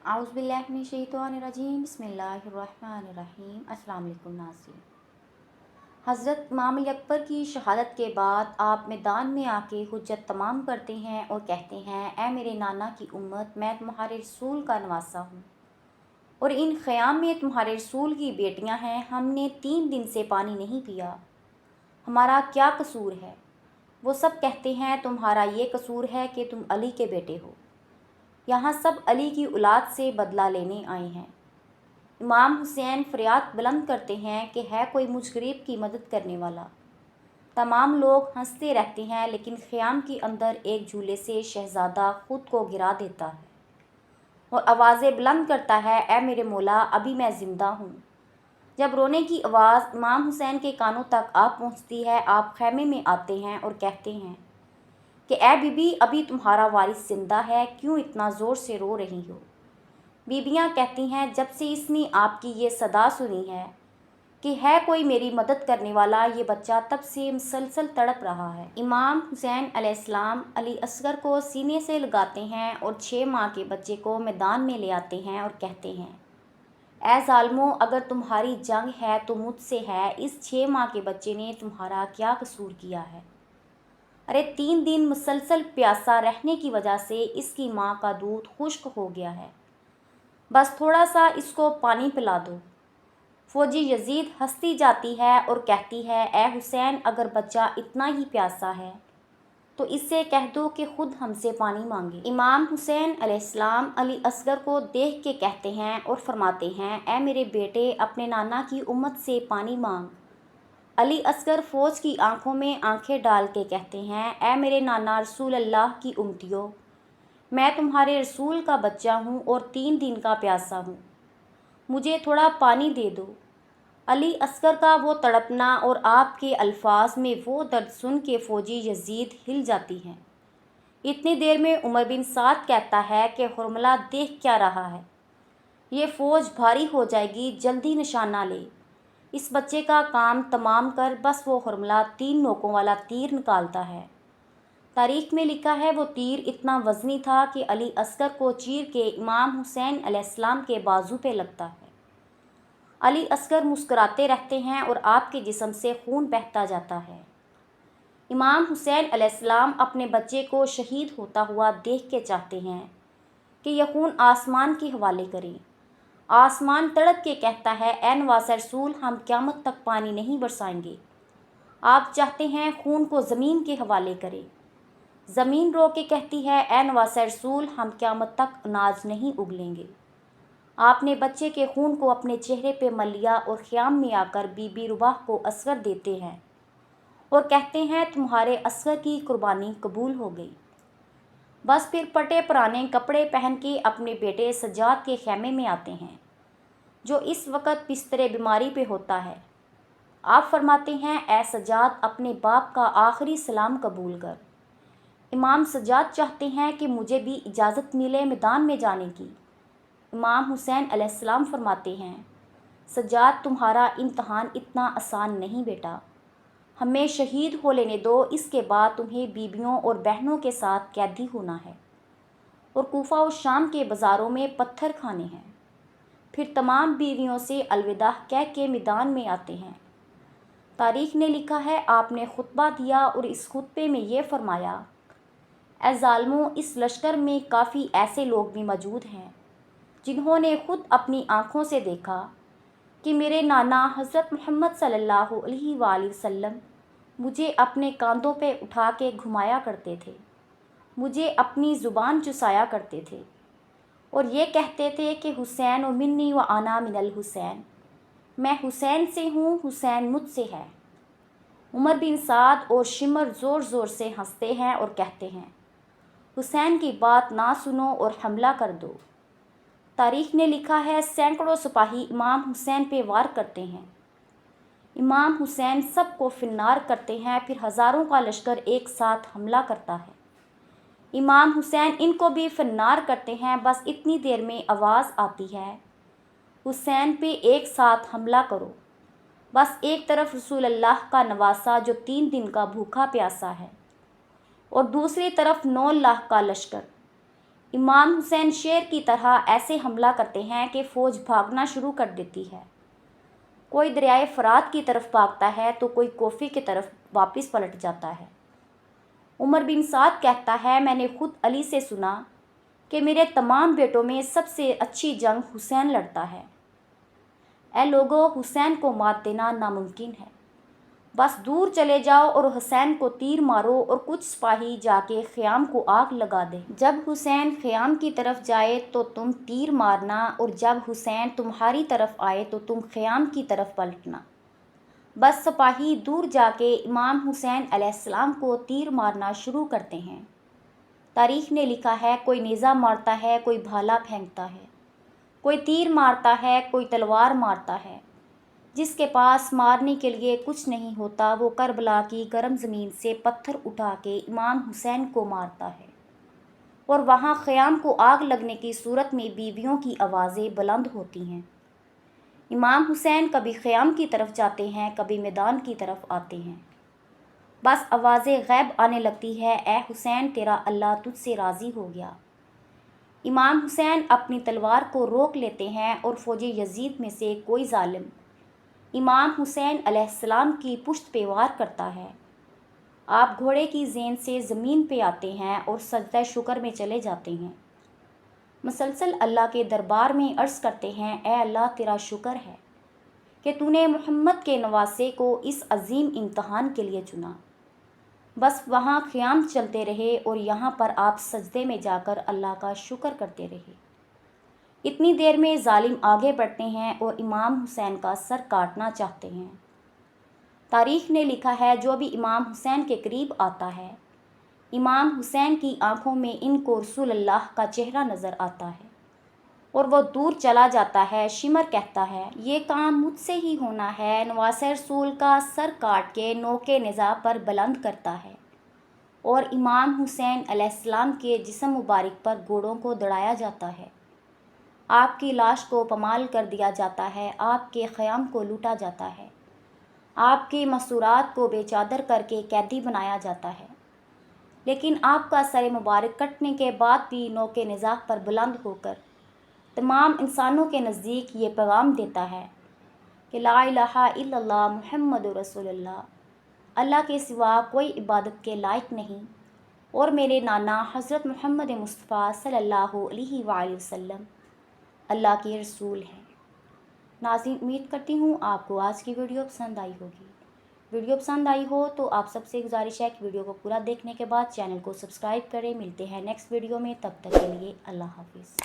आउज़ुबिल्लाहिमिनश्शैतानिर्रजीम बिस्मिल्लाहिर्रहमानिर्रहीम। अस्सलाम वालेकुम नाज़रीन। हज़रत इमाम अली अकबर की शहादत के बाद आप मैदान में आके हुज्जत तमाम करते हैं और कहते हैं, ऐ मेरे नाना की उम्मत, मैं तुम्हारे रसूल का नवासा हूँ और इन ख़याम में तुम्हारे रसूल की बेटियाँ हैं। हमने 3 दिन से पानी नहीं पिया, हमारा क्या कसूर है? वो सब कहते हैं, तुम्हारा ये कसूर है कि तुम अली के बेटे हो। यहाँ सब अली की औलाद से बदला लेने आए हैं। इमाम हुसैन फरियाद बुलंद करते हैं कि है कोई मुझ गरीब की मदद करने वाला। तमाम लोग हंसते रहते हैं, लेकिन ख़याम के अंदर एक झूले से शहज़ादा ख़ुद को गिरा देता है और आवाज़ें बुलंद करता है, ए मेरे मौला, अभी मैं ज़िंदा हूँ। जब रोने की आवाज़ इमाम हुसैन के कानों तक आ पहुँचती है, आप खैमे में आते हैं और कहते हैं कि ए बीबी, अभी तुम्हारा वारिस ज़िंदा है, क्यों इतना ज़ोर से रो रही हो? बीबियाँ कहती हैं, जब से इसने आपकी ये सदा सुनी है कि है कोई मेरी मदद करने वाला, ये बच्चा तब से मुसलसल तड़प रहा है। इमाम हुसैन अलैहिस्सलाम अली असगर को सीने से लगाते हैं और 6 माह के बच्चे को मैदान में ले आते हैं और कहते हैं, ऐ ज़ालिमों, अगर तुम्हारी जंग है तो मुझसे है। इस 6 माह के बच्चे ने तुम्हारा क्या कसूर किया है? अरे 3 दिन मुसलसल प्यासा रहने की वजह से इसकी माँ का दूध खुश्क हो गया है, बस थोड़ा सा इसको पानी पिला दो। फौजी यजीद हंसती जाती है और कहती है, ए हुसैन, अगर बच्चा इतना ही प्यासा है तो इससे कह दो कि खुद हमसे पानी मांगे। इमाम हुसैन अलैहिस्सलाम अली असगर को देख के कहते हैं और फरमाते हैं, ए मेरे बेटे, अपने नाना की उम्मत से पानी मांग। अली असगर फ़ौज की आंखों में आंखें डाल के कहते हैं, ए मेरे नाना रसूल अल्लाह की उम्मतियों, मैं तुम्हारे रसूल का बच्चा हूँ और 3 दिन का प्यासा हूँ, मुझे थोड़ा पानी दे दो। अली असगर का वो तड़पना और आपके अल्फाज में वो दर्द सुन के फ़ौजी यजीद हिल जाती हैं। इतनी देर में उमर बिन साद कहता है कि हुरमला देख क्या रहा है, ये फ़ौज भारी हो जाएगी, जल्दी निशाना ले, इस बच्चे का काम तमाम कर। बस वो हुरमला 3 नोकों वाला तीर निकालता है। तारीख़ में लिखा है, वो तीर इतना वज़नी था कि अली असगर को चीर के इमाम हुसैन अलैहिस्सलाम के बाजू पे लगता है। अली असगर मुस्कुराते रहते हैं और आपके जिस्म से खून बहता जाता है। इमाम हुसैन अलैहिस्सलाम अपने बच्चे को शहीद होता हुआ देख के चाहते हैं कि यह खून आसमान के हवाले करें। आसमान तड़प के कहता है, ए नवासा रसूल, हम क़यामत तक पानी नहीं बरसाएंगे। आप चाहते हैं खून को ज़मीन के हवाले करें। ज़मीन रो के कहती है, ए नवासा रसूल, हम क़यामत तक अनाज नहीं उगलेंगे। आपने बच्चे के खून को अपने चेहरे पे मल लिया और ख़याम में आकर बीबी रुबाह को असगर देते हैं और कहते हैं, तुम्हारे असगर की कुर्बानी कबूल हो गई। बस फिर फटे पुराने कपड़े पहन के अपने बेटे सज्जाद के खैमे में आते हैं, जो इस वक्त बिस्तरे बीमारी पे होता है। आप फरमाते हैं, ए सज्जाद, अपने बाप का आखिरी सलाम कबूल कर। इमाम सज्जाद चाहते हैं कि मुझे भी इजाज़त मिले मैदान में जाने की। इमाम हुसैन अलैहिस्सलाम फरमाते हैं, सज्जाद, तुम्हारा इम्तहान इतना आसान नहीं बेटा, हमें शहीद हो लेने दो, इसके बाद तुम्हें बीबियों और बहनों के साथ कैदी होना है और कूफा और शाम के बाज़ारों में पत्थर खाने हैं। फिर तमाम बीवियों से अलविदा कह के मैदान में आते हैं। तारीख़ ने लिखा है, आपने खुतबा दिया और इस खुतबे में ये फरमाया, ए ज़ालिमों, इस लश्कर में काफ़ी ऐसे लोग भी मौजूद हैं जिन्होंने ख़ुद अपनी आँखों से देखा कि मेरे नाना हज़रत मोहम्मद सल्लल्लाहु अलैहि वसल्लम मुझे अपने कांधों पे उठा के घुमाया करते थे, मुझे अपनी ज़ुबान चुसाया करते थे और ये कहते थे कि हुसैन व मिन्नी व आना मिनल हुसैन, मैं हुसैन से हूँ, हुसैन मुझसे है। उमर बिन साद और शिमर ज़ोर ज़ोर से हंसते हैं और कहते हैं, हुसैन की बात ना सुनो और हमला कर दो। तारीख़ ने लिखा है, सैकड़ों सिपाही इमाम हुसैन पे वार करते हैं। इमाम हुसैन सबको फिन्नार करते हैं, फिर हज़ारों का लश्कर एक साथ हमला करता है। इमाम हुसैन इनको भी फिन्नार करते हैं। बस इतनी देर में आवाज़ आती है, हुसैन पे एक साथ हमला करो। बस एक तरफ रसूल अल्लाह का नवासा जो 3 दिन का भूखा प्यासा है और दूसरी तरफ 9 लाख का लश्कर। امام حسین شیر کی طرح ایسے حملہ کرتے ہیں کہ فوج بھاگنا شروع کر دیتی ہے۔ کوئی دریائے فرات کی طرف بھاگتا ہے تو کوئی کوفی کی طرف واپس پلٹ جاتا ہے۔ عمر بن سعد کہتا ہے، میں نے خود علی سے سنا کہ میرے تمام بیٹوں میں سب سے اچھی جنگ حسین لڑتا ہے۔ اے لوگو، حسین کو مات دینا ناممکن ہے، بس دور چلے جاؤ اور حسین کو تیر مارو اور کچھ سپاہی جا کے خیام کو آگ لگا دیں۔ جب حسین خیام کی طرف جائے تو تم تیر مارنا، اور جب حسین تمہاری طرف آئے تو تم خیام کی طرف پلٹنا۔ بس سپاہی دور جا کے امام حسین علیہ السلام کو تیر مارنا شروع کرتے ہیں۔ تاریخ نے لکھا ہے، کوئی نیزہ مارتا ہے، کوئی بھالا پھینکتا ہے، کوئی تیر مارتا ہے، کوئی تلوار مارتا ہے۔ جس کے پاس مارنے کے لیے کچھ نہیں ہوتا وہ کربلا کی گرم زمین سے پتھر اٹھا کے امام حسین کو مارتا ہے، اور وہاں خیام کو آگ لگنے کی صورت میں بیویوں کی آوازیں بلند ہوتی ہیں۔ امام حسین کبھی خیام کی طرف جاتے ہیں، کبھی میدان کی طرف آتے ہیں۔ بس آوازیں غیب آنے لگتی ہے، اے حسین تیرا اللہ تجھ سے راضی ہو گیا۔ امام حسین اپنی تلوار کو روک لیتے ہیں اور فوج یزید میں سے کوئی ظالم امام حسین علیہ السلام کی پشت پہ وار کرتا ہے۔ آپ گھوڑے کی زین سے زمین پہ آتے ہیں اور سجدہ شکر میں چلے جاتے ہیں۔ مسلسل اللہ کے دربار میں عرض کرتے ہیں، اے اللہ تیرا شکر ہے کہ تو نے محمد کے نواسے کو اس عظیم امتحان کے لیے چنا۔ بس وہاں خیام چلتے رہے اور یہاں پر آپ سجدے میں جا کر اللہ کا شکر کرتے رہے۔ اتنی دیر میں ظالم آگے بڑھتے ہیں اور امام حسین کا سر کاٹنا چاہتے ہیں۔ تاریخ نے لکھا ہے، جو بھی امام حسین کے قریب آتا ہے، امام حسین کی آنکھوں میں ان کو رسول اللہ کا چہرہ نظر آتا ہے اور وہ دور چلا جاتا ہے۔ شمر کہتا ہے، یہ کام مجھ سے ہی ہونا ہے۔ نواسہ رسول کا سر کاٹ کے نوک نزاع پر بلند کرتا ہے اور امام حسین علیہ السلام کے جسم مبارک پر گھوڑوں کو دوڑایا جاتا ہے۔ آپ کی لاش کو پامال کر دیا جاتا ہے، آپ کے خیام کو لوٹا جاتا ہے، آپ کے مسورات کو بے چادر کر کے قیدی بنایا جاتا ہے، لیکن آپ کا سر مبارک کٹنے کے بعد بھی نوک نزاع پر بلند ہو کر تمام انسانوں کے نزدیک یہ پیغام دیتا ہے کہ لا الہ الا اللہ محمد رسول اللہ، اللہ کے سوا کوئی عبادت کے لائق نہیں، اور میرے نانا حضرت محمد مصطفیٰ صلی اللہ علیہ وآلہ وسلم اللہ کے رسول ہیں۔ ناظرین، امید کرتی ہوں آپ کو آج کی ویڈیو پسند آئی ہوگی۔ ویڈیو پسند آئی ہو تو آپ سب سے گزارش ہے کہ ویڈیو کو پورا دیکھنے کے بعد چینل کو سبسکرائب کریں۔ ملتے ہیں نیکسٹ ویڈیو میں، تب تک کے لیے اللہ حافظ۔